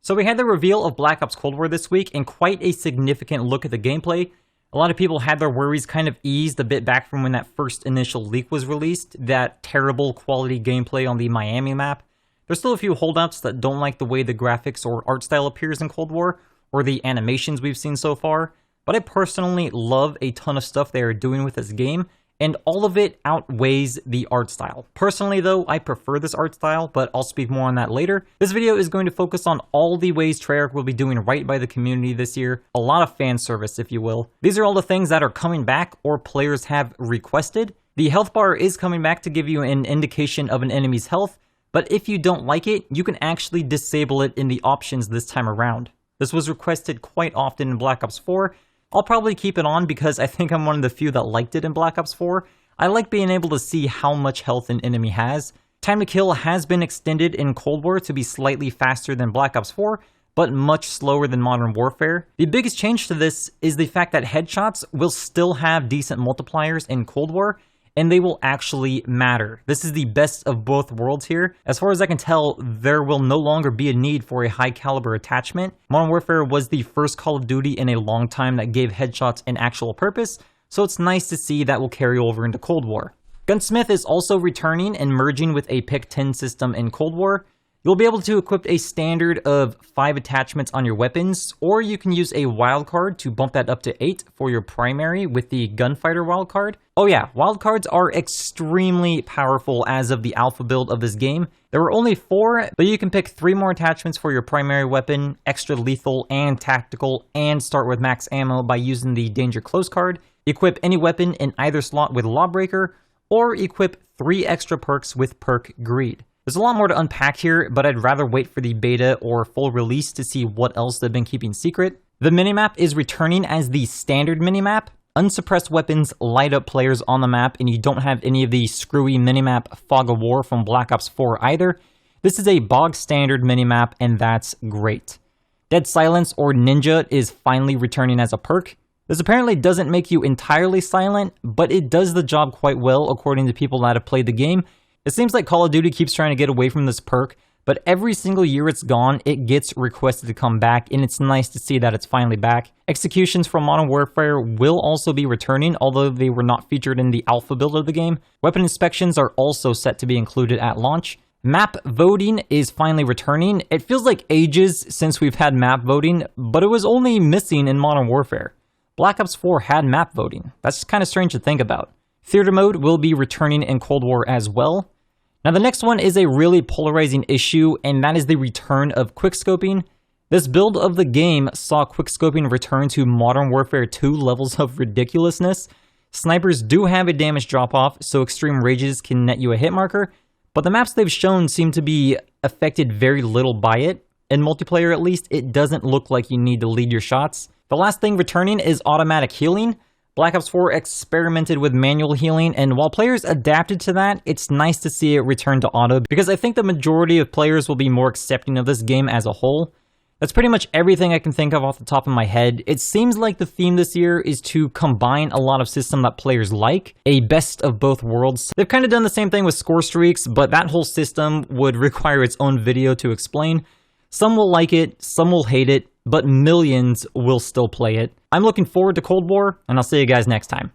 So we had the reveal of Black Ops Cold War this week, and quite a significant look at the gameplay. A lot of people had their worries kind of eased a bit back from when that first initial leak was released, that terrible quality gameplay on the Miami map. There's still a few holdouts that don't like the way the graphics or art style appears in Cold War, or the animations we've seen so far, but I personally love a ton of stuff they are doing with this game, and all of it outweighs the art style. Personally though, I prefer this art style, but I'll speak more on that later. This video is going to focus on all the ways Treyarch will be doing right by the community this year, a lot of fan service if you will. These are all the things that are coming back or players have requested. The health bar is coming back to give you an indication of an enemy's health, but if you don't like it, you can actually disable it in the options this time around. This was requested quite often in Black Ops 4, I'll probably keep it on because I think I'm one of the few that liked it in Black Ops 4. I like being able to see how much health an enemy has. Time to kill has been extended in Cold War to be slightly faster than Black Ops 4, but much slower than Modern Warfare. The biggest change to this is the fact that headshots will still have decent multipliers in Cold War, and they will actually matter. This is the best of both worlds here. As far as I can tell, there will no longer be a need for a high caliber attachment. Modern Warfare was the first Call of Duty in a long time that gave headshots an actual purpose, so it's nice to see that will carry over into Cold War. Gunsmith is also returning and merging with a Pick 10 system in Cold War. You'll be able to equip a standard of 5 attachments on your weapons, or you can use a wildcard to bump that up to 8 for your primary with the Gunfighter wildcard. Oh yeah, wildcards are extremely powerful as of the alpha build of this game. There were only 4, but you can pick 3 more attachments for your primary weapon, extra lethal and tactical, and start with max ammo by using the Danger Close card. Equip any weapon in either slot with Lawbreaker, or equip 3 extra perks with perk Greed. There's a lot more to unpack here, but I'd rather wait for the beta or full release to see what else they've been keeping secret. The minimap is returning as the standard minimap. Unsuppressed weapons light up players on the map, and you don't have any of the screwy minimap Fog of War from Black Ops 4 either. This is a bog standard minimap, and that's great. Dead Silence or Ninja is finally returning as a perk. This apparently doesn't make you entirely silent, but it does the job quite well according to people that have played the game. It seems like Call of Duty keeps trying to get away from this perk, but every single year it's gone, it gets requested to come back, and it's nice to see that it's finally back. Executions from Modern Warfare will also be returning, although they were not featured in the alpha build of the game. Weapon inspections are also set to be included at launch. Map voting is finally returning. It feels like ages since we've had map voting, but it was only missing in Modern Warfare. Black Ops 4 had map voting. That's kind of strange to think about. Theater mode will be returning in Cold War as well. Now the next one is a really polarizing issue, and that is the return of Quickscoping. This build of the game saw Quickscoping return to Modern Warfare 2 levels of ridiculousness. Snipers do have a damage drop-off, so extreme rages can net you a hit marker, but the maps they've shown seem to be affected very little by it. In multiplayer at least, it doesn't look like you need to lead your shots. The last thing returning is automatic healing. Black Ops 4 experimented with manual healing, and while players adapted to that, it's nice to see it return to auto, because I think the majority of players will be more accepting of this game as a whole. That's pretty much everything I can think of off the top of my head. It seems like the theme this year is to combine a lot of systems that players like, a best of both worlds. They've kind of done the same thing with score streaks, but that whole system would require its own video to explain. Some will like it, some will hate it, but millions will still play it. I'm looking forward to Cold War, and I'll see you guys next time.